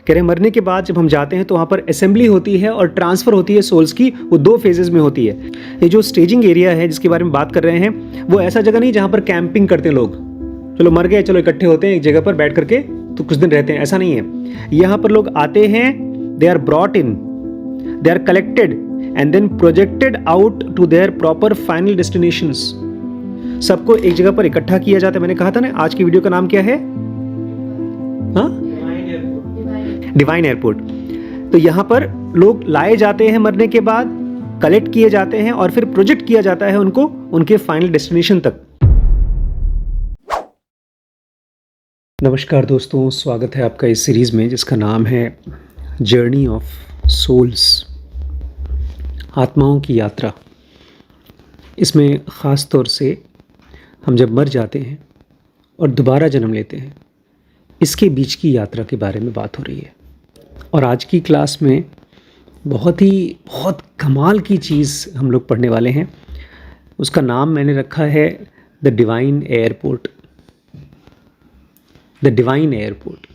कह रहे हैं मरने के बाद जब हम जाते हैं तो वहाँ पर असेंबली होती है और ट्रांसफ़र होती है सोल्स की, वो 2 फेजेस में होती है। ये जो स्टेजिंग एरिया है जिसके बारे में बात कर रहे हैं, वो ऐसा जगह नहीं जहाँ पर कैंपिंग करते हैं लोग, चलो मर गए चलो इकट्ठे होते हैं एक जगह पर बैठ करके तो कुछ दिन रहते हैं, ऐसा नहीं है। यहाँ पर लोग आते हैं, they are brought in, they are collected and then projected out to their proper final destinations. सबको एक जगह पर इकट्ठा किया जाता है। मैंने कहा था ना आज की वीडियो का नाम क्या है, हाँ, डिवाइन एयरपोर्ट। तो यहाँ पर लोग लाए जाते हैं मरने के बाद, कलेक्ट किए जाते हैं और फिर प्रोजेक्ट किया जाता है उनको उनके फाइनल डेस्टिनेशन तक। नमस्कार दोस्तों, स्वागत है आपका इस सीरीज़ में जिसका नाम है जर्नी ऑफ सोल्स, आत्माओं की यात्रा। इसमें ख़ास तौर से हम जब मर जाते हैं और दोबारा जन्म लेते हैं, इसके बीच की यात्रा के बारे में बात हो रही है। और आज की क्लास में बहुत कमाल की चीज़ हम लोग पढ़ने वाले हैं। उसका नाम मैंने रखा है the divine airport. The divine airport.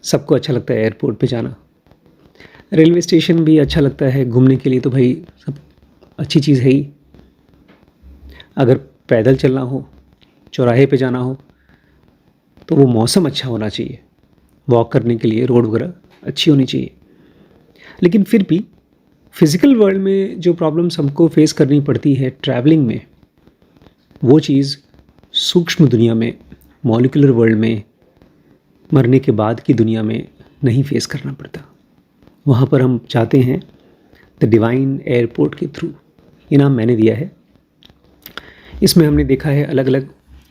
सबको अच्छा लगता है एयरपोर्ट पे जाना, रेलवे स्टेशन भी अच्छा लगता है घूमने के लिए, तो भाई सब अच्छी चीज़ है ही। अगर पैदल चलना हो, चौराहे पे जाना हो, तो वो मौसम अच्छा होना चाहिए, वॉक करने के लिए रोड वगैरह अच्छी होनी चाहिए। लेकिन फिर भी फिज़िकल वर्ल्ड में जो प्रॉब्लम्स हमको फेस करनी पड़ती है ट्रैवलिंग में, वो चीज़ सूक्ष्म दुनिया में, मॉलिक्यूलर वर्ल्ड में, मरने के बाद की दुनिया में नहीं फेस करना पड़ता। वहाँ पर हम चाहते हैं द डिवाइन एयरपोर्ट के थ्रू। ये नाम मैंने दिया है। इसमें हमने देखा है अलग अलग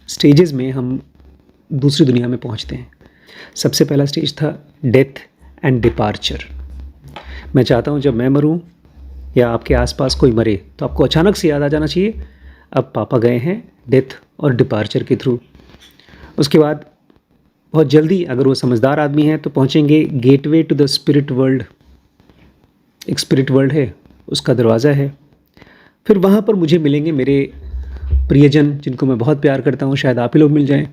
स्टेजेस में हम दूसरी दुनिया में पहुँचते हैं। सबसे पहला स्टेज था डेथ एंड डिपार्चर। मैं चाहता हूँ जब मैं मरूँ या आपके आसपास कोई मरे तो आपको अचानक से याद आ जाना चाहिए अब पापा गए हैं डेथ और डिपार्चर के थ्रू। उसके बाद बहुत जल्दी अगर वो समझदार आदमी है तो पहुँचेंगे gateway to the spirit world. एक स्पिरिट वर्ल्ड है, उसका दरवाज़ा है। फिर वहाँ पर मुझे मिलेंगे मेरे प्रियजन जिनको मैं बहुत प्यार करता हूँ। शायद आप ही लोग मिल जाएं,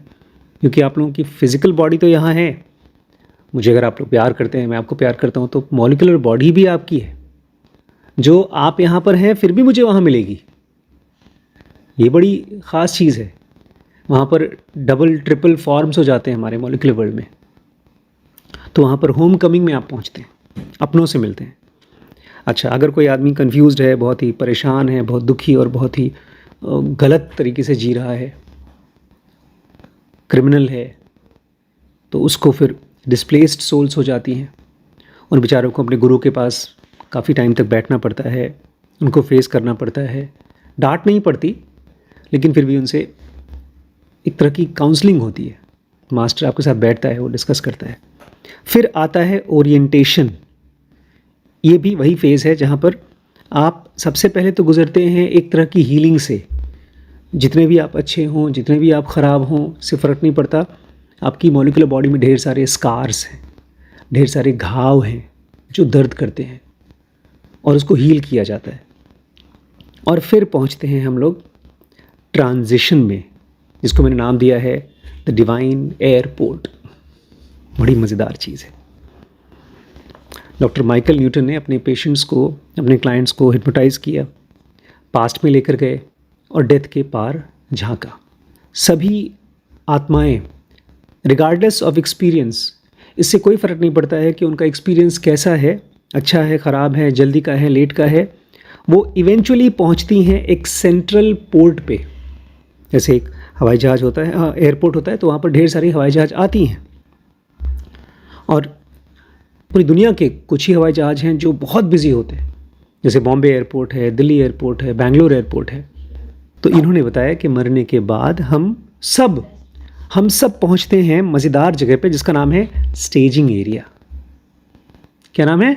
क्योंकि आप लोगों की फ़िज़िकल बॉडी तो यहाँ है। मुझे अगर आप लोग प्यार करते हैं, मैं आपको प्यार करता हूँ, तो मॉलिक्यूलर बॉडी भी आपकी है। जो आप यहाँ पर हैं फिर भी मुझे वहाँ मिलेगी। ये बड़ी ख़ास चीज़ है। वहाँ पर डबल ट्रिपल फॉर्म्स हो जाते हैं हमारे मॉलिक्यूलर वर्ल्ड में। तो वहाँ पर होम कमिंग में आप पहुँचते हैं, अपनों से मिलते हैं। अच्छा, अगर कोई आदमी कंफ्यूज्ड है, बहुत ही परेशान है, बहुत दुखी और बहुत ही गलत तरीके से जी रहा है, क्रिमिनल है, तो उसको फिर डिस्प्लेस्ड सोल्स हो जाती हैं। उन बेचारों को अपने गुरु के पास काफ़ी टाइम तक बैठना पड़ता है, उनको फेस करना पड़ता है। डांट नहीं पड़ती, लेकिन फिर भी उनसे एक तरह की काउंसलिंग होती है। मास्टर आपके साथ बैठता है, वो डिस्कस करता है। फिर आता है ओरिएंटेशन। ये भी वही फेज़ है जहाँ पर आप सबसे पहले तो गुजरते हैं एक तरह की हीलिंग से। जितने भी आप अच्छे हों, जितने भी आप ख़राब हों, इससे फ़र्क नहीं पड़ता। आपकी मॉलिक्यूलर बॉडी में ढेर सारे स्कार्स हैं, ढेर सारे घाव हैं जो दर्द करते हैं, और उसको हील किया जाता है। और फिर पहुंचते हैं हम लोग ट्रांजिशन में, जिसको मैंने नाम दिया है द डिवाइन एयरपोर्ट। बड़ी मज़ेदार चीज़ है। डॉक्टर माइकल न्यूटन ने अपने पेशेंट्स को, अपने क्लाइंट्स को हिप्नोटाइज़ किया, पास्ट में लेकर गए और डेथ के पार झांका। सभी आत्माएं रिगार्डलेस ऑफ एक्सपीरियंस, इससे कोई फ़र्क नहीं पड़ता है कि उनका एक्सपीरियंस कैसा है, अच्छा है, ख़राब है, जल्दी का है, लेट का है, वो इवेंचुअली पहुंचती हैं एक सेंट्रल पोर्ट पे। जैसे एक हवाई जहाज़ होता है, एयरपोर्ट होता है, तो वहाँ पर ढेर सारी हवाई जहाज़ आती हैं। और पूरी दुनिया के कुछ ही हवाई जहाज़ हैं जो बहुत बिजी होते हैं, जैसे बॉम्बे एयरपोर्ट है, दिल्ली एयरपोर्ट है, बेंगलोर एयरपोर्ट है। तो इन्होंने बताया कि मरने के बाद हम सब पहुंचते हैं मज़ेदार जगह पे जिसका नाम है स्टेजिंग एरिया। क्या नाम है?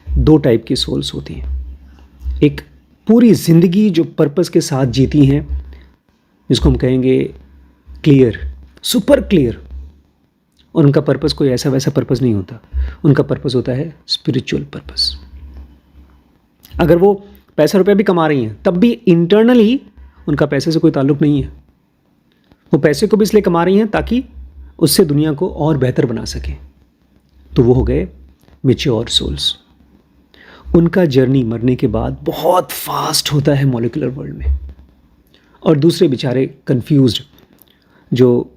2 टाइप की सोल्स होती हैं। एक पूरी ज़िंदगी जो पर्पस के साथ जीती हैं, जिसको हम कहेंगे क्लियर, सुपर क्लियर, और उनका पर्पस कोई ऐसा वैसा पर्पस नहीं होता। उनका पर्पस होता है स्पिरिचुअल पर्पस। अगर वो पैसा रुपया भी कमा रही हैं तब भी इंटरनली उनका पैसे से कोई ताल्लुक़ नहीं है। वो पैसे को भी इसलिए कमा रही हैं ताकि उससे दुनिया को और बेहतर बना सकें। तो वो हो गए मैच्योर सोल्स। उनका जर्नी मरने के बाद बहुत फास्ट होता है मॉलिक्यूलर वर्ल्ड में। और दूसरे बेचारे कंफ्यूज्ड, जो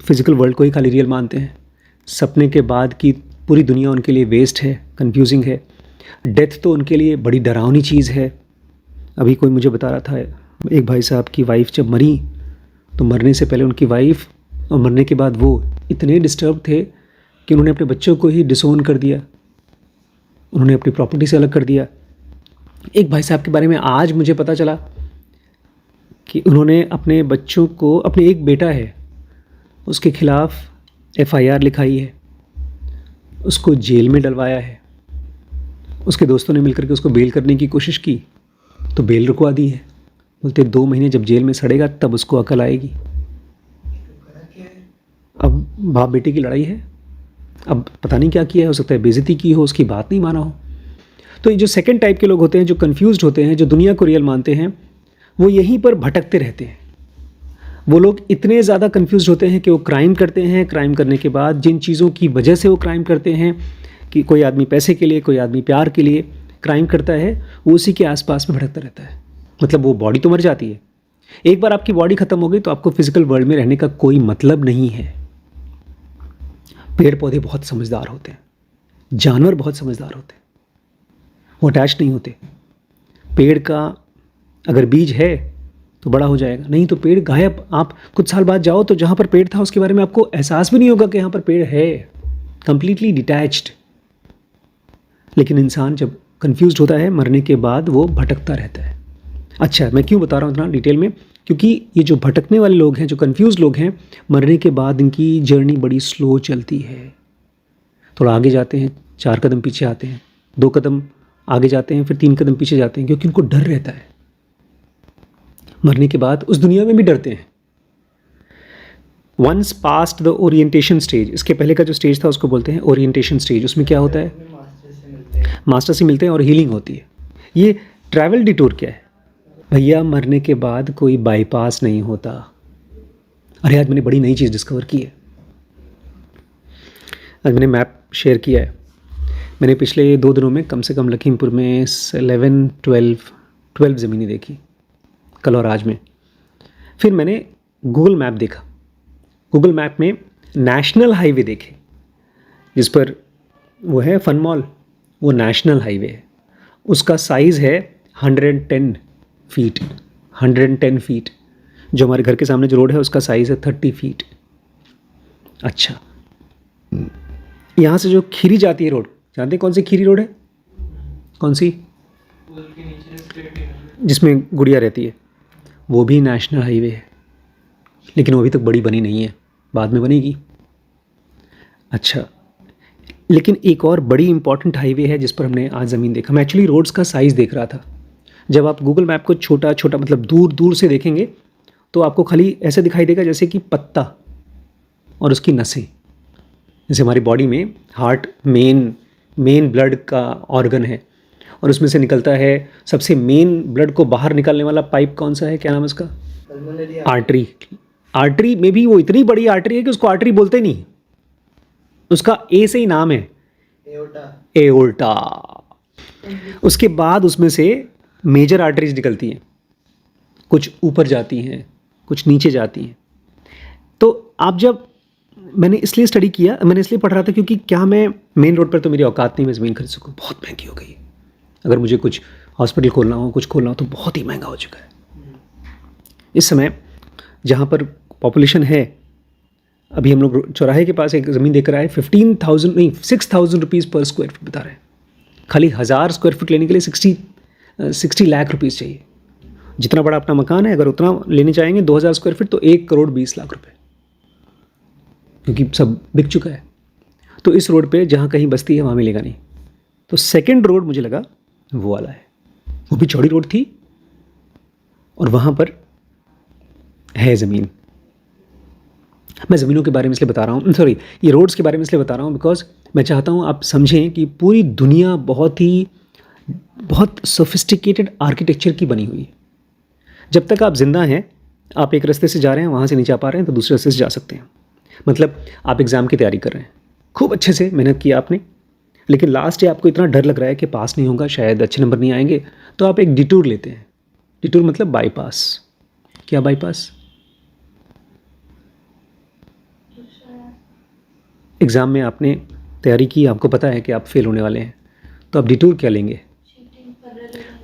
फिजिकल वर्ल्ड को ही खाली रियल मानते हैं, सपने के बाद की पूरी दुनिया उनके लिए वेस्ट है, कंफ्यूजिंग है। डेथ तो उनके लिए बड़ी डरावनी चीज़ है। अभी कोई मुझे बता रहा था, एक भाई साहब की वाइफ जब मरी तो मरने से पहले उनकी वाइफ और मरने के बाद वो इतने डिस्टर्ब थे कि उन्होंने अपने बच्चों को ही डिसोन कर दिया, उन्होंने अपनी प्रॉपर्टी से अलग कर दिया। एक भाई साहब के बारे में आज मुझे पता चला कि उन्होंने अपने बच्चों को, अपने एक बेटा है उसके खिलाफ FIR लिखाई है, उसको जेल में डलवाया है। उसके दोस्तों ने मिलकर के उसको बेल करने की कोशिश की तो बेल रुकवा दी है। बोलते 2 महीने जब जेल में सड़ेगा तब उसको अकल आएगी। अब बाप बेटे की लड़ाई है, अब पता नहीं क्या किया है, हो सकता है बेइज्जती की हो, उसकी बात नहीं माना हो। तो ये जो सेकंड टाइप के लोग होते हैं, जो कंफ्यूज्ड होते हैं, जो दुनिया को रियल मानते हैं, वो यहीं पर भटकते रहते हैं। वो लोग इतने ज़्यादा कंफ्यूज्ड होते हैं कि वो क्राइम करते हैं। क्राइम करने के बाद जिन चीज़ों की वजह से वो क्राइम करते हैं, कि कोई आदमी पैसे के लिए, कोई आदमी प्यार के लिए क्राइम करता है, वो उसी के आसपास में भटकता रहता है। मतलब वो बॉडी तो मर जाती है, एक बार आपकी बॉडी ख़त्म हो गई तो आपको फिजिकल वर्ल्ड में रहने का कोई मतलब नहीं है। पेड़ पौधे बहुत समझदार होते हैं, जानवर बहुत समझदार होते हैं, वो अटैच नहीं होते। पेड़ का अगर बीज है तो बड़ा हो जाएगा, नहीं तो पेड़ गायब। आप कुछ साल बाद जाओ तो जहाँ पर पेड़ था उसके बारे में आपको एहसास भी नहीं होगा कि यहाँ पर पेड़ है, कंप्लीटली डिटैच्ड। लेकिन इंसान जब कंफ्यूज्ड होता है मरने के बाद वो भटकता रहता है। अच्छा, मैं क्यों बता रहा हूँ इतना डिटेल में, क्योंकि ये जो भटकने वाले लोग हैं, जो कंफ्यूज लोग हैं, मरने के बाद इनकी जर्नी बड़ी स्लो चलती है। थोड़ा आगे जाते हैं, 4 कदम पीछे आते हैं, 2 कदम आगे जाते हैं, फिर 3 कदम पीछे जाते हैं, क्योंकि उनको डर रहता है। मरने के बाद उस दुनिया में भी डरते हैं। Once past the orientation stage, इसके पहले का जो स्टेज था उसको बोलते हैं ओरिएंटेशन स्टेज। उसमें क्या होता है, मास्टर से मिलते हैं और हीलिंग होती है। ये ट्रैवल डिटूर क्या है भैया, मरने के बाद कोई बाईपास नहीं होता। अरे आज मैंने बड़ी नई चीज़ डिस्कवर की है। आज मैंने मैप शेयर किया है। मैंने पिछले 2 दिनों में कम से कम लखीमपुर में 12 ज़मीनें देखी, कल और आज में। फिर मैंने गूगल मैप देखा, गूगल मैप में नेशनल हाईवे देखे, जिस पर वो है फन मॉल, वो नेशनल हाईवे है। उसका साइज़ है 110 फीट। 110 फीट। जो हमारे घर के सामने जो रोड है उसका साइज़ है 30 फीट। अच्छा, यहाँ से जो खीरी जाती है रोड, जानते हैं कौन सी खीरी रोड है? कौन सी? जिसमें गुड़िया रहती है, वो भी नेशनल हाईवे है। लेकिन वो अभी तक बड़ी बनी नहीं है, बाद में बनेगी। अच्छा, लेकिन एक और बड़ी इंपॉर्टेंट हाईवे है जिस पर हमने आज ज़मीन देखा। मैं एक्चुअली रोड्स का साइज़ देख रहा था। जब आप गूगल मैप को छोटा छोटा, मतलब दूर दूर से देखेंगे तो आपको खाली ऐसे दिखाई देगा जैसे कि पत्ता और उसकी नसें। जैसे हमारी बॉडी में हार्ट मेन ब्लड का ऑर्गन है, और उसमें से निकलता है सबसे मेन ब्लड को बाहर निकालने वाला पाइप कौन सा है, क्या नाम है उसका? आर्टरी। आर्टरी में भी वो इतनी बड़ी आर्टरी है कि उसको आर्टरी बोलते नहीं, उसका ए से ही नाम है, एओर्टा। उसके बाद उसमें से मेजर आर्टरीज निकलती हैं, कुछ ऊपर जाती हैं, कुछ नीचे जाती हैं। तो आप जब, मैंने इसलिए स्टडी किया, मैंने इसलिए पढ़ रहा था क्योंकि क्या मैं मेन रोड पर तो मेरी औकात नहीं मैं ज़मीन खरीद सकूँ, बहुत महंगी हो गई है। अगर मुझे कुछ हॉस्पिटल खोलना हो, कुछ खोलना हो तो बहुत ही महंगा हो चुका है। इस समय जहाँ पर पॉपुलेशन है, अभी हम लोग चौराहे के पास एक ज़मीन देख रहा है 6,000 रुपीज़ पर स्क्वायर फीट बता रहे हैं। खाली 1000 स्क्वायर फीट लेने के लिए 60 लाख रुपीज़ चाहिए। जितना बड़ा अपना मकान है, अगर उतना लेने चाहेंगे 2000 स्क्वायर फीट तो 1,20 लाख रुपए, क्योंकि सब बिक चुका है। तो इस रोड पे जहाँ कहीं बस्ती है वहाँ मिलेगा नहीं। तो सेकंड रोड मुझे लगा वो वाला है, वो भी चौड़ी रोड थी और वहाँ पर है ज़मीन। मैं ज़मीनों के बारे में इसलिए बता रहा हूँ, सॉरी, ये रोड्स के बारे में इसलिए बता रहा हूँ बिकॉज मैं चाहता हूँ आप समझें कि पूरी दुनिया बहुत सोफिस्टिकेटेड आर्किटेक्चर की बनी हुई है। जब तक आप जिंदा हैं, आप एक रास्ते से जा रहे हैं, वहाँ से नीचे आ पा रहे हैं तो दूसरे रास्ते से जा सकते हैं। मतलब आप एग्ज़ाम की तैयारी कर रहे हैं, खूब अच्छे से मेहनत किया आपने, लेकिन लास्ट डे आपको इतना डर लग रहा है कि पास नहीं होगा, शायद अच्छे नंबर नहीं आएंगे, तो आप एक डिटूर लेते हैं। डिटूर मतलब बाईपास। क्या बाईपास? एग्ज़ाम में आपने तैयारी की, आपको पता है कि आप फेल होने वाले हैं, तो आप डिटूर क्या लेंगे?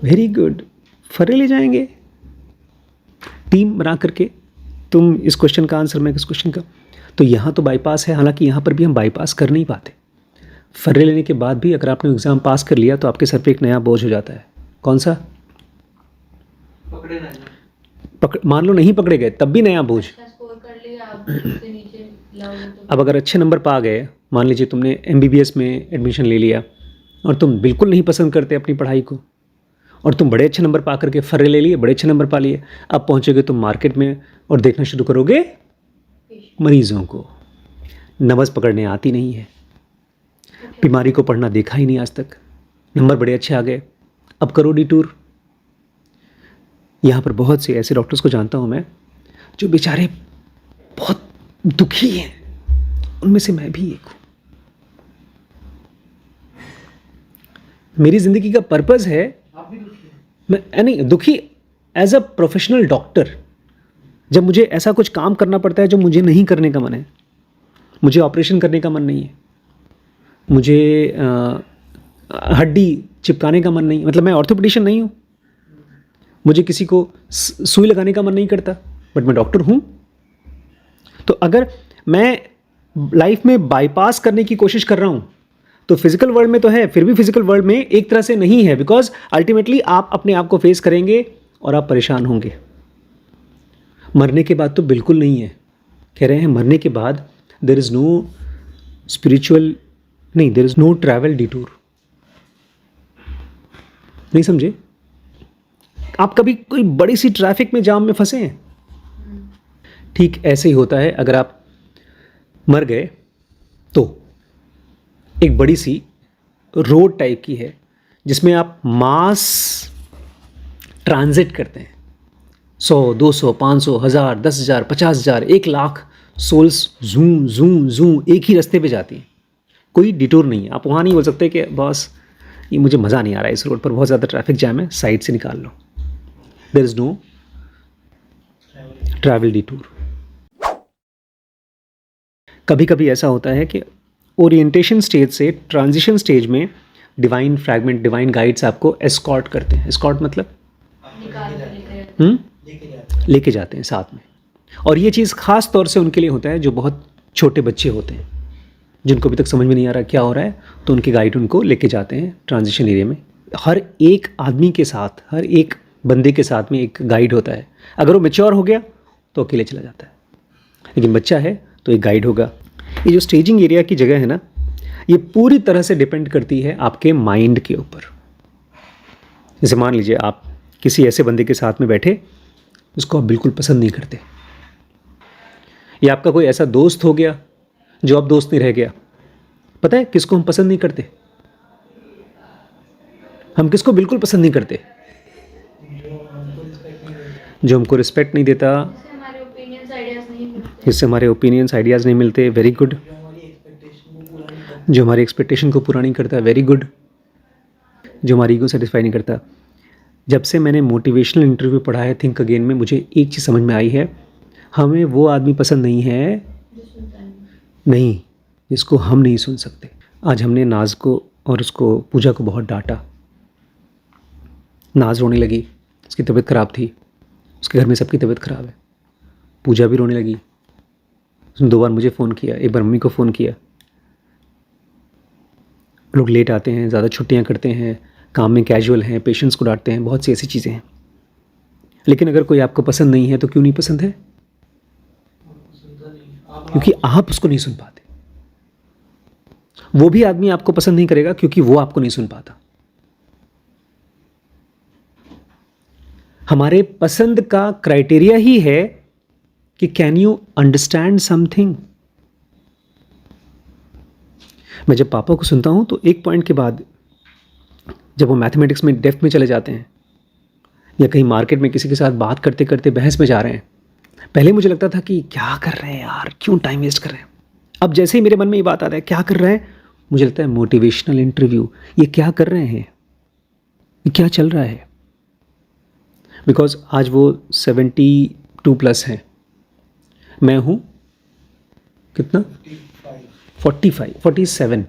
वेरी गुड, फर्रे ले जाएंगे। टीम बना करके, तुम इस क्वेश्चन का आंसर, मैं इस क्वेश्चन का। तो यहाँ तो बाईपास है, हालांकि यहाँ पर भी हम बाईपास कर नहीं पाते। फर्रे लेने के बाद भी अगर आपने एग्ज़ाम पास कर लिया तो आपके सर पे एक नया बोझ हो जाता है। कौन सा? मान लो नहीं पकड़े गए तब भी नया बोझ। अब अगर अच्छे नंबर पा गए, मान लीजिए तुमने MBBS में एडमिशन ले लिया और तुम बिल्कुल नहीं पसंद करते अपनी पढ़ाई को, और तुम बड़े अच्छे नंबर पा करके फर्रे ले लिए, बड़े अच्छे नंबर पा लिए, अब पहुँचोगे तुम मार्केट में और देखना शुरू करोगे मरीजों को। नब्ज़ पकड़ने आती नहीं है, बीमारी को पढ़ना देखा ही नहीं आज तक, नंबर बड़े अच्छे आ गए, अब करो डिटूर। यहाँ पर बहुत से ऐसे डॉक्टर्स को जानता हूँ मैं जो बेचारे बहुत दुखी हैं, उनमें से मैं भी एक हूँ। मेरी ज़िंदगी का पर्पज़ है, मैं नहीं दुखी एज अ प्रोफेशनल डॉक्टर, जब मुझे ऐसा कुछ काम करना पड़ता है जो मुझे नहीं करने का मन है, मुझे ऑपरेशन करने का मन नहीं है, मुझे हड्डी चिपकाने का मन नहीं, मतलब मैं ऑर्थोपेडिशियन नहीं हूँ, मुझे किसी को सुई लगाने का मन नहीं करता, बट मैं डॉक्टर हूँ। तो अगर मैं लाइफ में बाईपास करने की कोशिश कर रहा हूँ तो फिजिकल वर्ल्ड में तो है, फिर भी फिजिकल वर्ल्ड में एक तरह से नहीं है, बिकॉज अल्टीमेटली आप अपने आप को फेस करेंगे और आप परेशान होंगे। मरने के बाद तो बिल्कुल नहीं है, कह रहे हैं मरने के बाद देयर इज़ नो स्पिरिचुअल, नहीं, there is no travel detour. नहीं समझे? आप कभी कोई बड़ी सी ट्रैफिक में जाम में फंसे हैं? ठीक ऐसे ही होता है, अगर आप मर गए तो एक बड़ी सी रोड टाइप की है जिसमें आप मास ट्रांजिट करते हैं, 100, 200, 500, 1000, 10,000, 50,000, 1,00,000 सोल्स जूम जूम जूम एक ही रास्ते पे जाती हैं, कोई डिटूर नहीं है। आप वहाँ नहीं बोल सकते कि बॉस ये मुझे मज़ा नहीं आ रहा है, इस रोड पर बहुत ज़्यादा ट्रैफिक जैम है, साइड से निकाल लो। There is no travel detour. कभी कभी ऐसा होता है कि ओरिएंटेशन स्टेज से ट्रांजिशन स्टेज में डिवाइन फ्रैगमेंट, डिवाइन गाइड्स आपको एस्कॉर्ट करते हैं। एस्कॉर्ट मतलब लेके जाते हैं साथ में, और ये चीज़ ख़ास तौर से उनके लिए होता है जो बहुत छोटे बच्चे होते हैं, जिनको अभी तक समझ में नहीं आ रहा क्या हो रहा है, तो उनके गाइड उनको लेके जाते हैं ट्रांजिशन एरिया में। हर एक आदमी के साथ, हर एक बंदे के साथ में एक गाइड होता है। अगर वो मैच्योर हो गया तो अकेले चला जाता है, लेकिन बच्चा है तो एक गाइड होगा। ये जो स्टेजिंग एरिया की जगह है ना, ये पूरी तरह से डिपेंड करती है आपके माइंड के ऊपर। जैसे मान लीजिए आप किसी ऐसे बंदे के साथ में बैठे उसको आप बिल्कुल पसंद नहीं करते, या आपका कोई ऐसा दोस्त हो गया जो अब दोस्त नहीं रह गया। पता है किसको हम पसंद नहीं करते? हम किसको बिल्कुल पसंद नहीं करते? जो हमको रिस्पेक्ट नहीं देता, जिससे हमारे ओपिनियंस आइडियाज़ नहीं मिलते। Very good. जो हमारी एक्सपेक्टेशन को पूरा नहीं करता। Very good. जो हमारी ईगो सेटिस्फाई नहीं करता। जब से मैंने मोटिवेशनल इंटरव्यू पढ़ा है थिंक अगेन में, मुझे एक चीज़ समझ में आई है, हमें वो आदमी पसंद नहीं है, नहीं, जिसको हम नहीं सुन सकते। आज हमने नाज को और उसको पूजा को बहुत डांटा। नाज रोने लगी, उसकी तबीयत ख़राब थी, उसके घर में सबकी तबीयत ख़राब है। पूजा भी रोने लगी, उसने 2 बार मुझे फ़ोन किया, एक बार मम्मी को फ़ोन किया। लोग लेट आते हैं, ज़्यादा छुट्टियां करते हैं, काम में कैजुअल हैं, पेशेंट्स को डांटते हैं, बहुत सी ऐसी चीज़ें हैं। लेकिन अगर कोई आपको पसंद नहीं है तो क्यों नहीं पसंद है? क्योंकि आप उसको नहीं सुन पाते। वो भी आदमी आपको पसंद नहीं करेगा क्योंकि वो आपको नहीं सुन पाता। हमारे पसंद का क्राइटेरिया ही है कि कैन यू अंडरस्टैंड समथिंग। मैं जब पापा को सुनता हूं तो एक पॉइंट के बाद, जब वो मैथमेटिक्स में डेप्थ में चले जाते हैं या कहीं मार्केट में किसी के साथ बात करते करते बहस में जा रहे हैं, पहले मुझे लगता था कि क्या कर रहे हैं यार, क्यों टाइम वेस्ट कर रहे हैं। अब जैसे ही मेरे मन में ये बात आता है क्या कर रहा है, मुझे लगता है मोटिवेशनल इंटरव्यू, ये क्या कर रहे हैं, ये क्या चल रहा है। बिकॉज आज वो 72+ हैं, मैं हूँ कितना 47,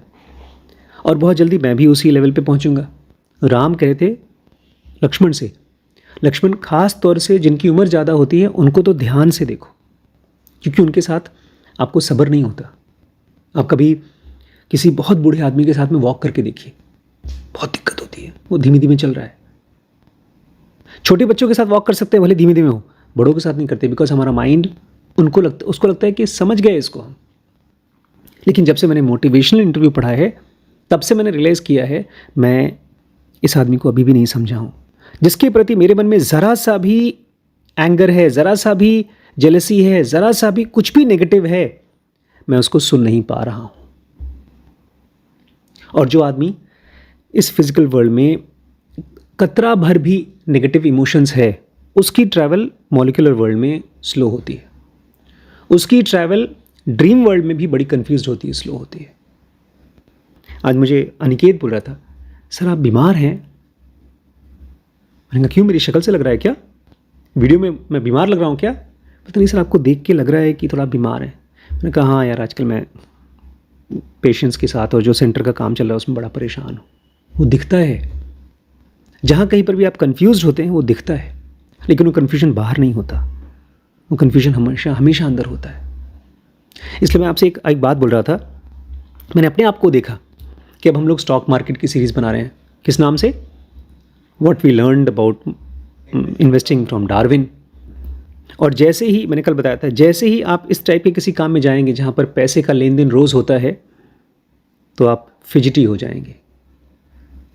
और बहुत जल्दी मैं भी उसी लेवल पे पहुँचूँगा। राम कह रहे थे लक्ष्मण से, लक्ष्मण खास तौर से जिनकी उम्र ज़्यादा होती है उनको तो ध्यान से देखो, क्योंकि उनके साथ आपको सब्र नहीं होता। आप कभी किसी बहुत बूढ़े आदमी के साथ में वॉक करके देखिए, बहुत दिक्कत होती है, वो धीमे धीमे चल रहा है। छोटे बच्चों के साथ वॉक कर सकते हैं, भले धीमे धीमे हो, बड़ों के साथ नहीं करते, बिकॉज हमारा माइंड उसको लगता है कि समझ गए इसको हम। लेकिन जब से मैंने मोटिवेशनल इंटरव्यू पढ़ा है तब से मैंने रियलाइज़ किया है मैं इस आदमी को अभी भी नहीं समझा हूँ। जिसके प्रति मेरे मन में ज़रा सा भी एंगर है, ज़रा सा भी जेलसी है, ज़रा सा भी कुछ भी नेगेटिव है, मैं उसको सुन नहीं पा रहा हूँ। और जो आदमी इस फिजिकल वर्ल्ड में कतरा भर भी नेगेटिव इमोशंस है, उसकी ट्रैवल मॉलिक्यूलर वर्ल्ड में स्लो होती है, उसकी ट्रैवल ड्रीम वर्ल्ड में भी बड़ी कंफ्यूज्ड होती है, स्लो होती है। आज मुझे अनिकेत बोल रहा था, सर आप बीमार हैं। मैंने कहा क्यों, मेरी शक्ल से लग रहा है क्या, वीडियो में मैं बीमार लग रहा हूँ क्या? पता नहीं सर, आपको देख के लग रहा है कि थोड़ा बीमार है। मैंने कहा हाँ यार, आजकल मैं पेशेंट्स के साथ और जो सेंटर का काम चल रहा है उसमें बड़ा परेशान हूँ। वो दिखता है, जहाँ कहीं पर भी आप कंफ्यूज होते हैं वो दिखता है, लेकिन वो कन्फ्यूजन बाहर नहीं होता, वो कन्फ्यूजन हमेशा अंदर होता है। इसलिए मैं आपसे एक बात बोल रहा था, मैंने अपने आप को देखा कि अब हम लोग स्टॉक मार्केट की सीरीज़ बना रहे हैं, किस नाम से, what we learned about investing from Darwin. और जैसे ही मैंने कल बताया था, जैसे ही आप इस टाइप के किसी काम में जाएंगे जहाँ पर पैसे का लेन देन रोज़ होता है, तो आप फिजिटी हो जाएंगे,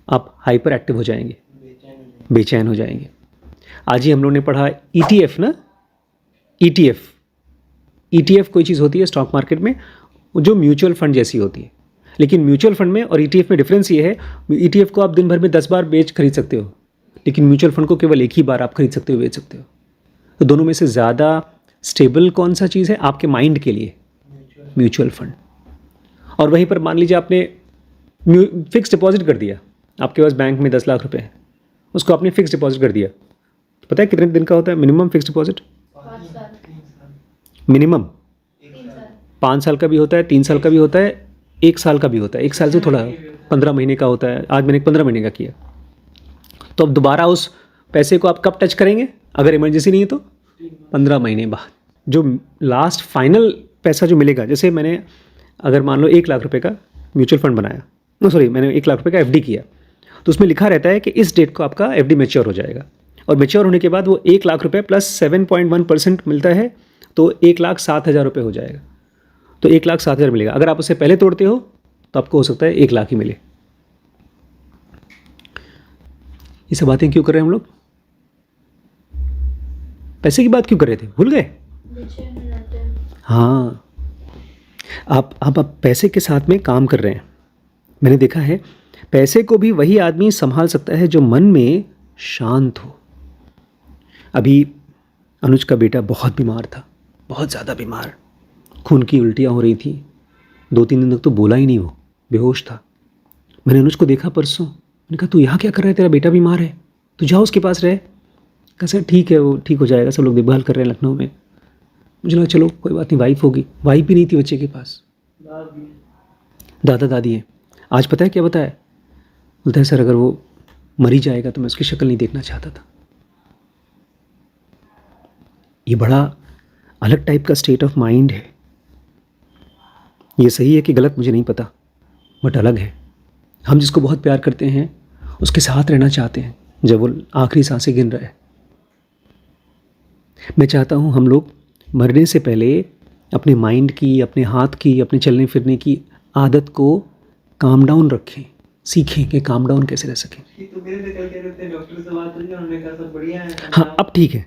आप हाइपर एक्टिव हो जाएंगे, बेचैन हो जाएंगे। आज ही हम लोग ने पढ़ा ETF ना, ETF कोई चीज़ होती है स्टॉक मार्केट में जो म्यूचुअल फंड जैसी होती है, लेकिन म्यूचुअल फंड में और ETF में डिफरेंस ये है, ETF को आप दिन भर में 10 बार खरीद सकते हो, लेकिन म्यूचुअल फंड को केवल एक ही बार आप खरीद सकते हो, बेच सकते हो। तो दोनों में से ज़्यादा स्टेबल कौन सा चीज़ है आपके माइंड के लिए? Mutual fund. और वहीं पर मान लीजिए आपने फिक्स डिपॉजिट कर दिया, आपके पास बैंक में 10 लाख रुपए हैं, उसको आपने फिक्स डिपॉजिट कर दिया, तो पता है कितने दिन का होता है मिनिमम फिक्स डिपॉजिट? मिनिमम 5 साल का भी होता है, 3 साल का भी होता है, 1 साल का भी होता है, 1 साल से थोड़ा 15 महीने का होता है। आज मैंने 15 महीने का किया। तो अब दोबारा उस पैसे को आप कब टच करेंगे? अगर इमरजेंसी नहीं है तो 15 महीने बाद। जो लास्ट फाइनल पैसा जो मिलेगा, जैसे मैंने अगर मान लो 1 लाख रुपए का म्यूचुअल फंड बनाया, मैंने 1 लाख रुपए का FD किया, तो उसमें लिखा रहता है कि इस डेट को आपका FD मैच्योर हो जाएगा, और मैच्योर होने के बाद वो 1 लाख रुपए प्लस 7.1% मिलता है, तो 1,07,000 रुपये हो जाएगा। तो 1,07,000 मिलेगा। अगर आप उससे पहले तोड़ते हो तो आपको हो सकता है 1 लाख ही मिले। ये सब बातें क्यों कर रहे हैं हम लोग? पैसे की बात क्यों कर रहे थे, भूल गए? हाँ, आप पैसे के साथ में काम कर रहे हैं। मैंने देखा है पैसे को भी वही आदमी संभाल सकता है जो मन में शांत हो। अभी अनुज का बेटा बहुत बीमार था, बहुत ज़्यादा बीमार, खून की उल्टियाँ हो रही थी, 2-3 दिन तक तो बोला ही नहीं, वो बेहोश था। मैंने अनुज को देखा परसों, मैंने कहा तू यहाँ क्या कर रहा है, तेरा बेटा बीमार है, तू जाओ उसके पास रहे। कहा सर ठीक है, वो ठीक हो जाएगा, सब लोग देखभाल कर रहे हैं लखनऊ में। मुझे लगा चलो कोई बात नहीं, वाइफ होगी, वाइफ भी नहीं थी बच्चे के पास, दादा दादी हैं। आज पता है क्या बताया? बोलता है सर अगर वो मरी जाएगा तो मैं उसकी शक्ल नहीं देखना चाहता था। ये बड़ा अलग टाइप का स्टेट ऑफ माइंड है। ये सही है कि गलत मुझे नहीं पता, बट अलग है। हम जिसको बहुत प्यार करते हैं उसके साथ रहना चाहते हैं जब वो आखिरी सांसें गिन रहा है। मैं चाहता हूँ हम लोग मरने से पहले अपने माइंड की, अपने हाथ की, अपने चलने फिरने की आदत को काम डाउन रखें, सीखें कि काम डाउन कैसे रह सकें। तो मेरे से कल कह रहे थे डॉक्टर से बात करी, उन्होंने कहा सब बढ़िया है। हाँ अब ठीक है,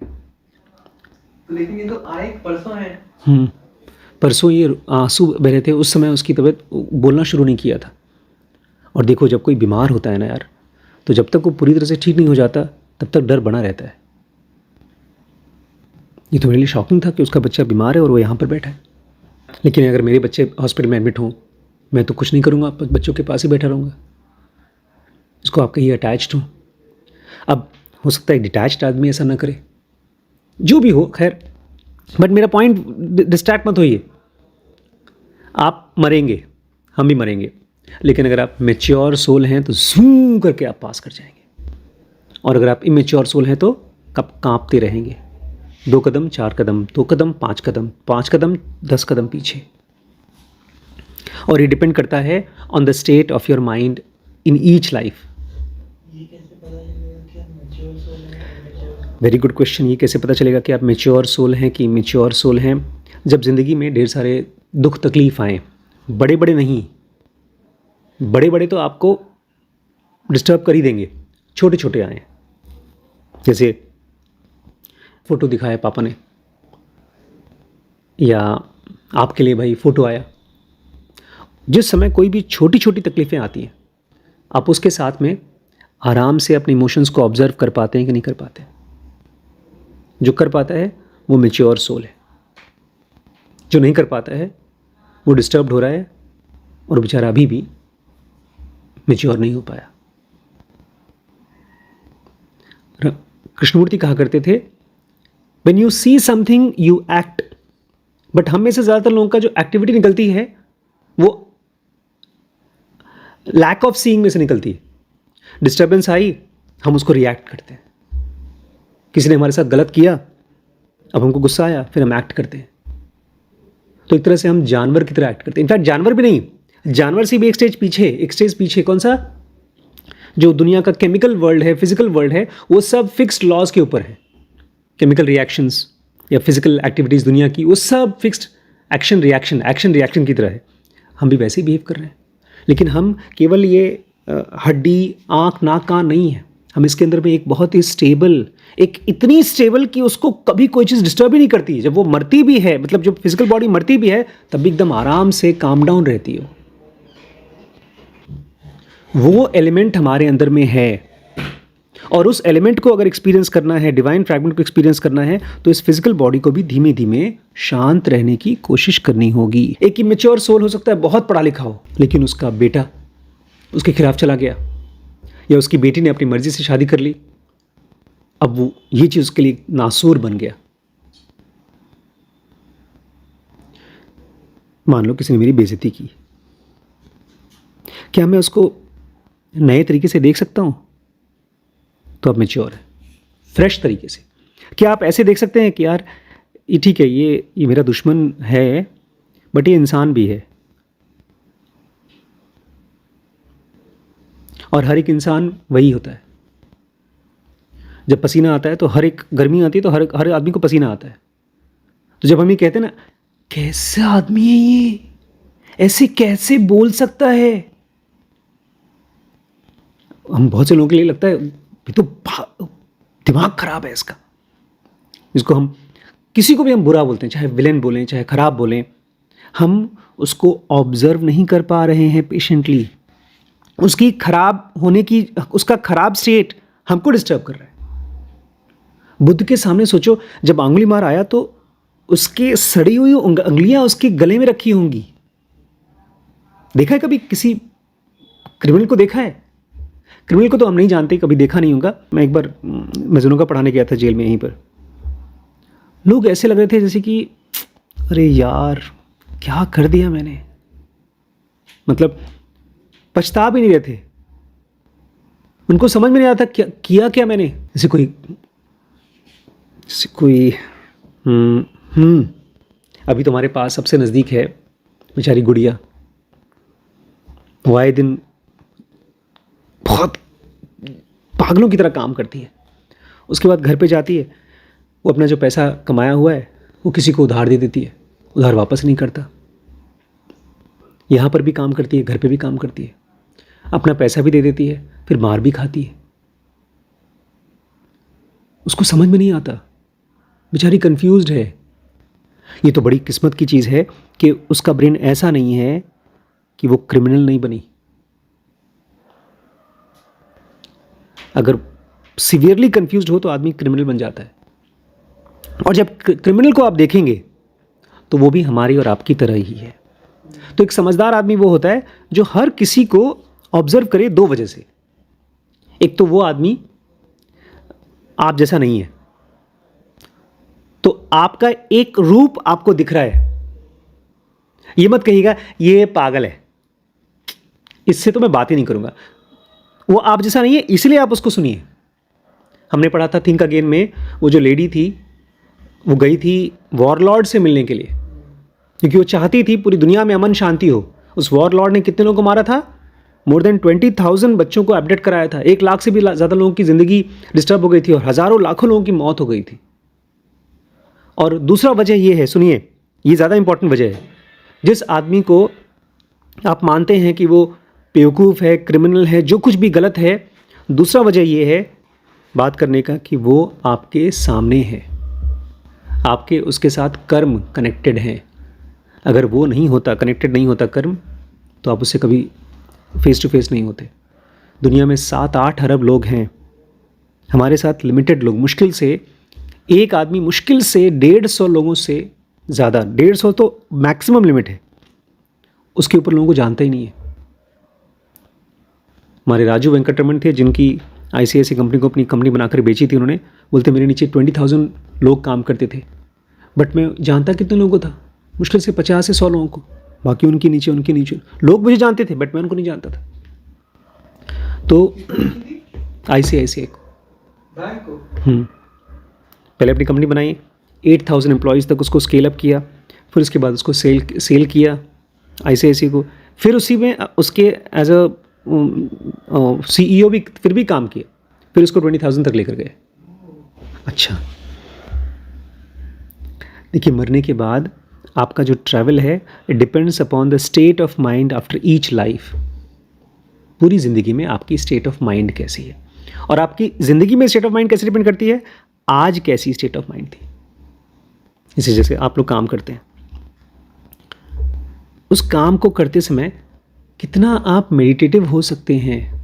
लेकिन ये तो आए परसों है। परसों ये आंसू बह रहे थे, उस समय उसकी तबीयत बोलना शुरू नहीं किया था। और देखो जब कोई बीमार होता है ना यार, तो जब तक वो पूरी तरह से ठीक नहीं हो जाता तब तक डर बना रहता है। ये तो मेरे लिए शॉकिंग था कि उसका बच्चा बीमार है और वो यहाँ पर बैठा है। लेकिन अगर मेरे बच्चे हॉस्पिटल में एडमिट हों, मैं तो कुछ नहीं करूँगा, बच्चों के पास ही बैठा रहूँगा। इसको आप कहिए अटैच्ड हो। अब हो सकता है डिटैच्ड आदमी ऐसा ना करे, जो भी हो खैर, बट मेरा पॉइंट, डिस्ट्रैक्ट मत होइए। आप मरेंगे, हम भी मरेंगे, लेकिन अगर आप मैच्योर सोल हैं तो जूम करके आप पास कर जाएंगे, और अगर आप इमेच्योर सोल हैं तो कब कांपते रहेंगे। 2 कदम 4 कदम, 2 कदम 5 कदम, 5 कदम 10 कदम पीछे। और ये डिपेंड करता है on the state of your mind in each life. ये कैसे पता चलेगा कि हम मैच्योर सोल हैं या immature? Very good question. ये कैसे पता चलेगा कि आप मैच्योर सोल हैं कि इमेच्योर सोल हैं? जब ज़िंदगी में ढेर सारे दुख तकलीफ आए, बड़े बड़े नहीं, बड़े बड़े तो आपको डिस्टर्ब कर ही देंगे, छोटे छोटे आए, जैसे फ़ोटो दिखाया पापा ने, या आपके लिए भाई फ़ोटो आया। जिस समय कोई भी छोटी छोटी तकलीफ़ें आती हैं, आप उसके साथ में आराम से अपने इमोशंस को ऑब्जर्व कर पाते हैं कि नहीं कर पाते? जो कर पाता है वो मैच्योर सोल है, जो नहीं कर पाता है वो डिस्टर्ब्ड हो रहा है, और बेचारा अभी भी मैच्योर नहीं हो पाया। कृष्णमूर्ति कहा करते थे, when you see something you act. But हम में से ज़्यादातर लोगों का जो एक्टिविटी निकलती है वो लैक ऑफ सीइंग में से निकलती है। डिस्टर्बेंस आई, हम उसको रिएक्ट करते हैं। किसी ने हमारे साथ गलत किया, अब हमको गुस्सा आया, फिर हम एक्ट करते हैं। तो एक तरह से हम जानवर की तरह एक्ट करते हैं। इनफैक्ट जानवर भी नहीं, जानवर से भी एक स्टेज पीछे। कौन सा? जो दुनिया का केमिकल वर्ल्ड है, फिजिकल वर्ल्ड है, वो सब फिक्स्ड लॉज के ऊपर है। केमिकल रिएक्शंस या फिजिकल एक्टिविटीज़ दुनिया की, वो सब फिक्स्ड एक्शन रिएक्शन की तरह है। हम भी वैसे ही बिहेव कर रहे हैं, लेकिन हम केवल ये हड्डी, आँख, नाक, कान नहीं है। हम इसके अंदर में एक बहुत ही स्टेबल, एक इतनी स्टेबल कि उसको कभी कोई चीज़ डिस्टर्ब ही नहीं करती। जब वो मरती भी है, मतलब जब फिजिकल बॉडी मरती भी है, तब भी एकदम आराम से काम डाउन रहती है। वो एलिमेंट हमारे अंदर में है, और उस एलिमेंट को अगर एक्सपीरियंस करना है, डिवाइन फ्रैगमेंट को एक्सपीरियंस करना है, तो इस फिजिकल बॉडी को भी धीमे धीमे शांत रहने की कोशिश करनी होगी। एक इमेच्योर सोल हो सकता है बहुत पढ़ा लिखा हो, लेकिन उसका बेटा उसके खिलाफ चला गया, या उसकी बेटी ने अपनी मर्जी से शादी कर ली, अब वो ये चीज़ उसके लिए नासूर बन गया। मान लो किसी ने मेरी बेइज्जती की, क्या मैं उसको नए तरीके से देख सकता हूँ? तो अब मैच्योर है, फ्रेश तरीके से। क्या आप ऐसे देख सकते हैं कि यार ये ठीक है, ये मेरा दुश्मन है, बट ये इंसान भी है, और हर एक इंसान वही होता है। जब पसीना आता है तो हर एक, गर्मी आती है तो हर आदमी को पसीना आता है। तो जब हम ये कहते हैं ना, कैसा आदमी है ये, ऐसे कैसे बोल सकता है, हम बहुत से लोगों के लिए लगता है ये तो दिमाग खराब है इसका। इसको हम, किसी को भी हम बुरा बोलते हैं, चाहे विलेन बोलें, चाहे खराब बोलें, हम उसको ऑब्जर्व नहीं कर पा रहे हैं पेशेंटली। उसकी खराब होने की, उसका खराब स्टेट हमको डिस्टर्ब कर रहा है। बुद्ध के सामने सोचो, जब अंगुली मार आया तो उसके सड़ी हुई उंगलियां उसके गले में रखी होंगी। देखा है कभी किसी क्रिमिनल को? देखा है क्रिमिनल को? तो हम नहीं जानते, कभी देखा नहीं होगा। मैं एक बार मजनू का पढ़ाने गया था जेल में, यहीं पर लोग ऐसे लग रहे थे जैसे कि अरे यार क्या कर दिया मैंने, मतलब पछता भी नहीं रहे थे। उनको समझ में नहीं आता क्या किया, क्या मैंने। जैसे कोई अभी तुम्हारे पास सबसे नज़दीक है बेचारी गुड़िया, वो आए दिन बहुत पागलों की तरह काम करती है। उसके बाद घर पे जाती है, वो अपना जो पैसा कमाया हुआ है वो किसी को उधार दे देती है, उधार वापस नहीं करता। यहाँ पर भी काम करती है, घर पे भी काम करती है, अपना पैसा भी दे देती है, फिर मार भी खाती है। उसको समझ में नहीं आता, बेचारी कंफ्यूज्ड है। ये तो बड़ी किस्मत की चीज़ है कि उसका ब्रेन ऐसा नहीं है कि वो क्रिमिनल नहीं बनी। अगर सीवियरली कंफ्यूज्ड हो तो आदमी क्रिमिनल बन जाता है। और जब क्रिमिनल को आप देखेंगे तो वो भी हमारी और आपकी तरह ही है। तो एक समझदार आदमी वो होता है जो हर किसी को ऑब्जर्व करे दो वजह से। एक तो वो आदमी आप जैसा नहीं है, तो आपका एक रूप आपको दिख रहा है, ये मत कहिएगा ये पागल है, इससे तो मैं बात ही नहीं करूंगा, वो आप जैसा नहीं है इसलिए आप उसको सुनिए। हमने पढ़ा था थिंक अगेन में, वो जो लेडी थी वो गई थी वॉरलॉर्ड से मिलने के लिए, क्योंकि वो चाहती थी पूरी दुनिया में अमन शांति हो। उस वॉरलॉर्ड ने कितने लोगों को मारा था? मोर देन 20,000 बच्चों को अपडेट कराया था, 1 लाख से भी ज़्यादा लोगों की ज़िंदगी डिस्टर्ब हो गई थी और हज़ारों लाखों लोगों की मौत हो गई थी। और दूसरा वजह ये है, सुनिए, ये ज़्यादा इंपॉर्टेंट वजह है। जिस आदमी को आप मानते हैं कि वो बेवकूफ़ है, क्रिमिनल है, जो कुछ भी गलत है, दूसरा वजह ये है बात करने का कि वो आपके सामने है, आपके उसके साथ कर्म कनेक्टेड हैं। अगर वो नहीं होता, कनेक्टेड नहीं होता कर्म, तो आप उससे कभी फेस टू फेस नहीं होते। दुनिया में 7-8 अरब लोग हैं, हमारे साथ लिमिटेड लोग, मुश्किल से एक आदमी मुश्किल से 150 लोगों से ज़्यादा, 150 तो मैक्सिमम लिमिट है, उसके ऊपर लोगों को जानता ही नहीं है। हमारे राजू वेंकटरमण थे जिनकी ICICI कंपनी को अपनी कंपनी बनाकर बेची थी, उन्होंने बोलते मेरे नीचे 20,000 लोग काम करते थे, बट मैं जानता कितने लोगों को था? मुश्किल से 50 से 100 लोगों को, बाकी उनके नीचे लोग मुझे जानते थे बट मैं उनको नहीं जानता था। तो ICICI को पहले अपनी कंपनी बनाई, 8,000 एम्प्लॉयज़ तक उसको स्केल अप किया, फिर उसके बाद उसको सेल किया ICICI को, फिर उसी में उसके एज अ CEO भी फिर भी काम किया, फिर उसको 20,000 तक लेकर गए। अच्छा, देखिए, मरने के बाद आपका जो ट्रैवल है it depends upon the state of mind after each life. पूरी ज़िंदगी में आपकी स्टेट ऑफ माइंड कैसी है, और आपकी ज़िंदगी में स्टेट ऑफ माइंड कैसे डिपेंड करती है, आज कैसी स्टेट ऑफ माइंड थी। इसी जैसे आप लोग काम करते हैं, उस काम को करते समय कितना आप मेडिटेटिव हो सकते हैं,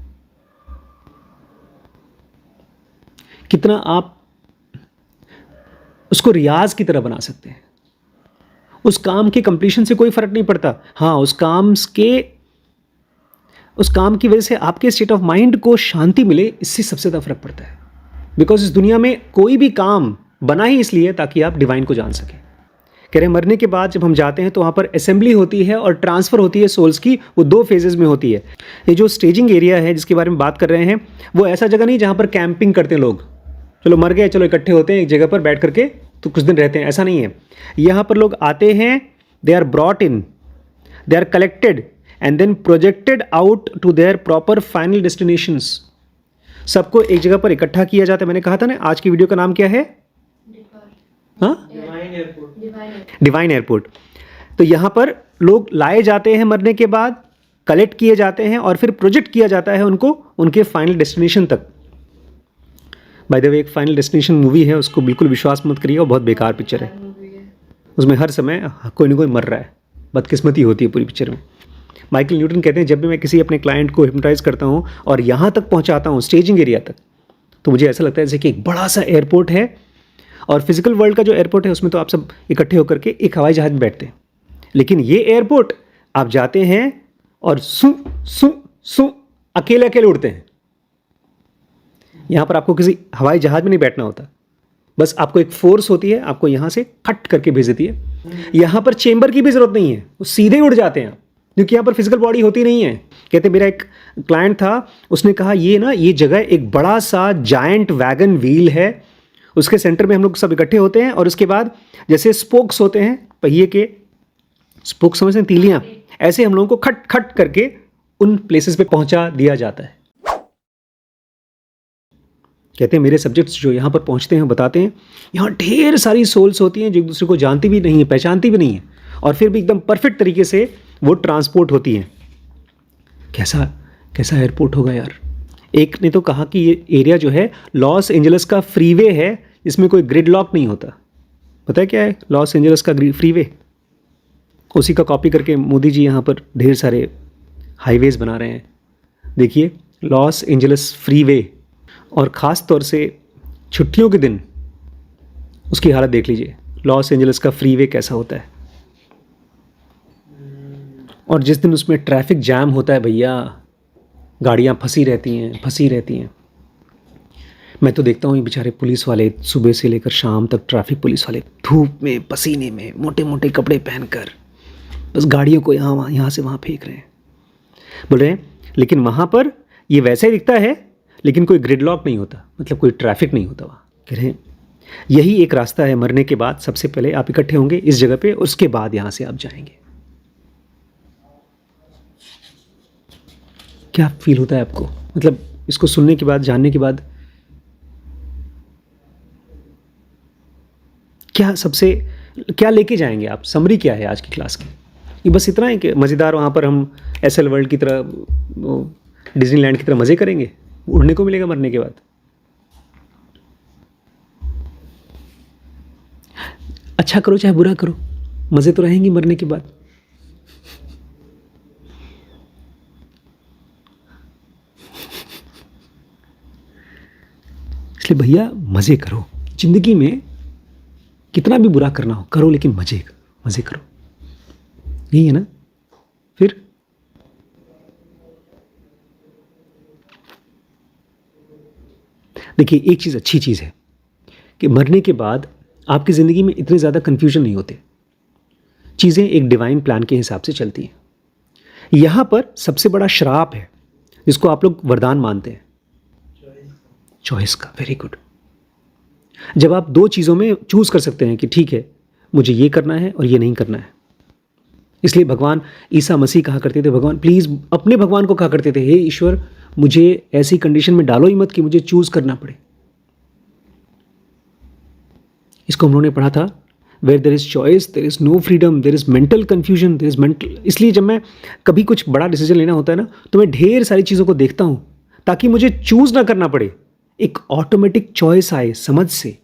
कितना आप उसको रियाज की तरह बना सकते हैं। उस काम के कंप्लीशन से कोई फर्क नहीं पड़ता, हाँ, उस काम की वजह से आपके स्टेट ऑफ माइंड को शांति मिले, इससे सबसे ज़्यादा फर्क पड़ता है। बिकॉज इस दुनिया में कोई भी काम बना ही इसलिए ताकि आप डिवाइन को जान सकें। कह रहे हैं मरने के बाद जब हम जाते हैं तो वहाँ पर असेंबली होती है और ट्रांसफ़र होती है सोल्स की, वो 2 फेजेज़ में होती है। ये जो स्टेजिंग एरिया है जिसके बारे में बात कर रहे हैं, वो ऐसा जगह नहीं जहाँ पर कैंपिंग करते हैं लोग, चलो मर गए चलो इकट्ठे होते हैं एक जगह पर बैठ करके तो कुछ दिन रहते हैं, ऐसा नहीं है। यहाँ पर लोग आते हैं, they are brought in, they are collected and then projected out to their proper final destinations. सबको एक जगह पर इकट्ठा किया जाता है। मैंने कहा था ना, आज की वीडियो का नाम क्या है? हाँ, डिवाइन एयरपोर्ट। तो यहाँ पर लोग लाए जाते हैं मरने के बाद, कलेक्ट किए जाते हैं और फिर प्रोजेक्ट किया जाता है उनको उनके फाइनल डेस्टिनेशन तक। बाय द वे, एक फाइनल डेस्टिनेशन मूवी है, उसको बिल्कुल विश्वास मत करिए, बहुत बेकार पिक्चर है। उसमें हर समय कोई ना कोई मर रहा है, बदकिस्मती होती है पूरी पिक्चर में। माइकल न्यूटन कहते हैं जब भी मैं किसी अपने क्लाइंट को हिप्नोटाइज करता हूँ और यहाँ तक पहुँचाता हूँ, स्टेजिंग एरिया तक, तो मुझे ऐसा लगता है जैसे कि एक बड़ा सा एयरपोर्ट है, और फिजिकल वर्ल्ड का जो एयरपोर्ट है उसमें तो आप सब इकट्ठे होकर के एक हवाई जहाज में बैठते हैं, लेकिन ये एयरपोर्ट आप जाते हैं और सू अकेले अकेले उड़ते हैं। यहाँ पर आपको किसी हवाई जहाज में नहीं बैठना होता, बस आपको एक फोर्स होती है, आपको यहाँ से खट करके भेज देती है। यहाँ पर चेंबर की भी ज़रूरत नहीं है, वो सीधे उड़ जाते हैं, क्योंकि यहाँ पर फिजिकल बॉडी होती नहीं है। कहते मेरा एक क्लाइंट था, उसने कहा ये जगह एक बड़ा सा जायंट वैगन व्हील है, उसके सेंटर में हम लोग सब इकट्ठे होते हैं और उसके बाद जैसे स्पोक्स होते हैं, पहिए के स्पोक्स समझते हैं, तीलियां, ऐसे हम लोगों को खट खट करके उन प्लेसेस पे पहुंचा दिया जाता है। कहते हैं मेरे सब्जेक्ट्स जो यहाँ पर पहुँचते हैं बताते हैं यहाँ ढेर सारी सोल्स होती हैं जो एक दूसरे को जानती भी नहीं है, पहचानती भी नहीं है, और फिर भी एकदम परफेक्ट तरीके से वो ट्रांसपोर्ट होती हैं। कैसा एयरपोर्ट होगा यार। एक ने तो कहा कि ये एरिया जो है लॉस एंजल्स का फ्रीवे है, इसमें कोई ग्रिडलॉक नहीं होता। पता है क्या है लॉस एंजल्स का फ्रीवे? उसी का कॉपी करके मोदी जी यहाँ पर ढेर सारे हाईवेज बना रहे हैं। देखिए लॉस एंजल्स फ्रीवे, और ख़ास तौर से छुट्टियों के दिन उसकी हालत देख लीजिए, लॉस एंजल्स का फ्रीवे कैसा होता है। और जिस दिन उसमें ट्रैफिक जैम होता है भैया, गाड़ियाँ फंसी रहती हैं। मैं तो देखता हूँ ये बेचारे पुलिस वाले सुबह से लेकर शाम तक ट्रैफिक पुलिस वाले धूप में, पसीने में, मोटे मोटे कपड़े पहनकर बस गाड़ियों को यहाँ से वहाँ फेंक रहे हैं। बोल रहे हैं लेकिन वहाँ पर ये वैसा ही दिखता है, लेकिन कोई ग्रिडलॉक नहीं होता, मतलब कोई ट्रैफिक नहीं होता वहाँ। कह रहे हैं यही एक रास्ता है मरने के बाद, सबसे पहले आप इकट्ठे होंगे इस जगह पे, उसके बाद यहाँ से आप जाएंगे। क्या फील होता है आपको, मतलब इसको सुनने के बाद, जानने के बाद क्या लेके जाएंगे आप? समरी क्या है आज की क्लास की? ये बस इतना है कि मज़ेदार वहाँ पर हम एसएल वर्ल्ड की तरह, डिज्नीलैंड की तरह मज़े करेंगे, उड़ने को मिलेगा मरने के बाद। अच्छा करो चाहे बुरा करो, मज़े तो रहेंगे मरने के बाद। इसलिए भैया मज़े करो, ज़िंदगी में कितना भी बुरा करना हो करो, लेकिन मज़े करो। यही है ना? फिर देखिए एक चीज़, अच्छी चीज़ है कि मरने के बाद आपकी ज़िंदगी में इतने ज़्यादा कन्फ्यूजन नहीं होते, चीज़ें एक डिवाइन प्लान के हिसाब से चलती हैं। यहाँ पर सबसे बड़ा श्राप है जिसको आप लोग वरदान मानते हैं, चॉइस का। Very good. जब आप दो चीज़ों में चूज़ कर सकते हैं कि ठीक है मुझे ये करना है और ये नहीं करना है। इसलिए भगवान ईसा मसीह कहा करते थे, भगवान प्लीज़, अपने भगवान को कहा करते थे, हे ईश्वर मुझे ऐसी कंडीशन में डालो ही मत कि मुझे चूज़ करना पड़े। इसको हम लोगों ने पढ़ा था, where there is choice there is no freedom, there is mental confusion, there is mental. इसलिए जब मैं कभी कुछ बड़ा डिसीजन लेना होता है ना, तो मैं ढेर सारी चीज़ों को देखता हूँ ताकि मुझे चूज़ ना करना पड़े, एक ऑटोमेटिक चॉइस आए समझ से।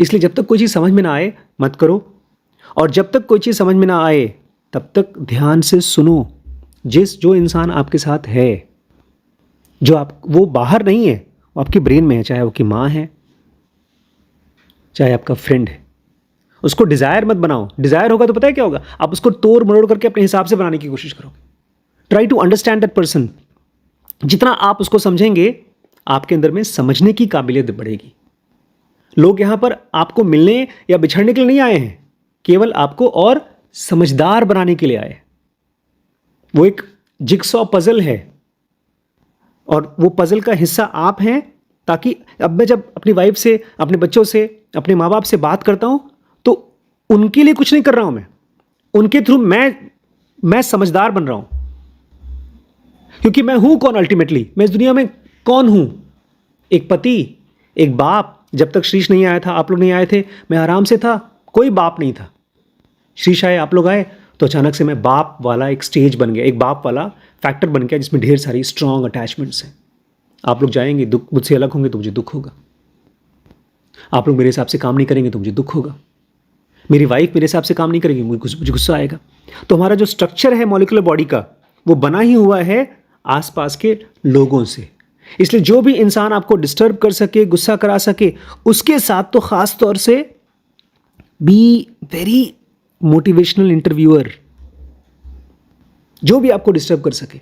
इसलिए जब तक कोई चीज़ समझ में ना आए मत करो, और जब तक कोई चीज़ समझ में ना आए तब तक ध्यान से सुनो। जो इंसान आपके साथ है, वो बाहर नहीं है, वो आपके ब्रेन में है, चाहे वो की माँ है, चाहे आपका फ्रेंड है। उसको डिज़ायर मत बनाओ। डिज़ायर होगा तो पता है क्या होगा, आप उसको तोड़ मरोड़ करके अपने हिसाब से बनाने की कोशिश करो। Try to understand that person. जितना आप उसको समझेंगे, आपके अंदर में समझने की काबिलियत बढ़ेगी। लोग यहां पर आपको मिलने या बिछड़ने के लिए नहीं आए हैं, केवल आपको और समझदार बनाने के लिए आए। वो एक जिगसॉ पजल है और वो पजल का हिस्सा आप हैं, ताकि अब मैं जब अपनी वाइफ से, अपने बच्चों से, अपने माँ बाप से बात करता हूं तो उनके लिए कुछ नहीं कर रहा हूं मैं, उनके थ्रू मैं समझदार बन रहा हूं। क्योंकि मैं हूं कौन अल्टीमेटली, मैं इस दुनिया में कौन हूं? एक पति, एक बाप। जब तक श्रीश नहीं आया था, आप लोग नहीं आए थे, मैं आराम से था, कोई बाप नहीं था। श्रीश आए, आप लोग आए, तो अचानक से मैं बाप वाला एक स्टेज बन गया, एक बाप वाला फैक्टर बन गया जिसमें ढेर सारी स्ट्रॉन्ग अटैचमेंट्स हैं। आप लोग जाएंगे, दुख मुझसे अलग होंगे तो मुझे दुख होगा। आप लोग मेरे हिसाब से काम नहीं करेंगे तो मुझे दुख होगा। मेरी वाइफ मेरे हिसाब से काम नहीं करेगी, मुझे गुस्सा आएगा। तो हमारा जो स्ट्रक्चर है मॉलिक्यूलर बॉडी का, वो बना ही हुआ है आसपास के लोगों से। इसलिए जो भी इंसान आपको डिस्टर्ब कर सके, गुस्सा करा सके, उसके साथ तो खास तौर से बी वेरी मोटिवेशनल इंटरव्यूअर। जो भी आपको डिस्टर्ब कर सके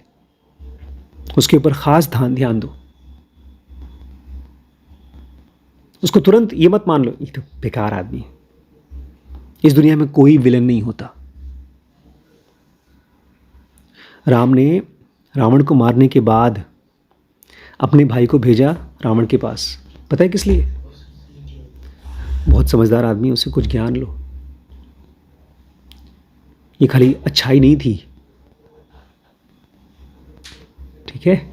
उसके ऊपर खास ध्यान दो। उसको तुरंत ये मत मान लो ये तो बेकार आदमी है। इस दुनिया में कोई विलन नहीं होता। राम ने रावण को मारने के बाद अपने भाई को भेजा रावण के पास, पता है किस लिए? बहुत समझदार आदमी, उससे कुछ ज्ञान लो। ये खाली अच्छाई नहीं थी, ठीक है?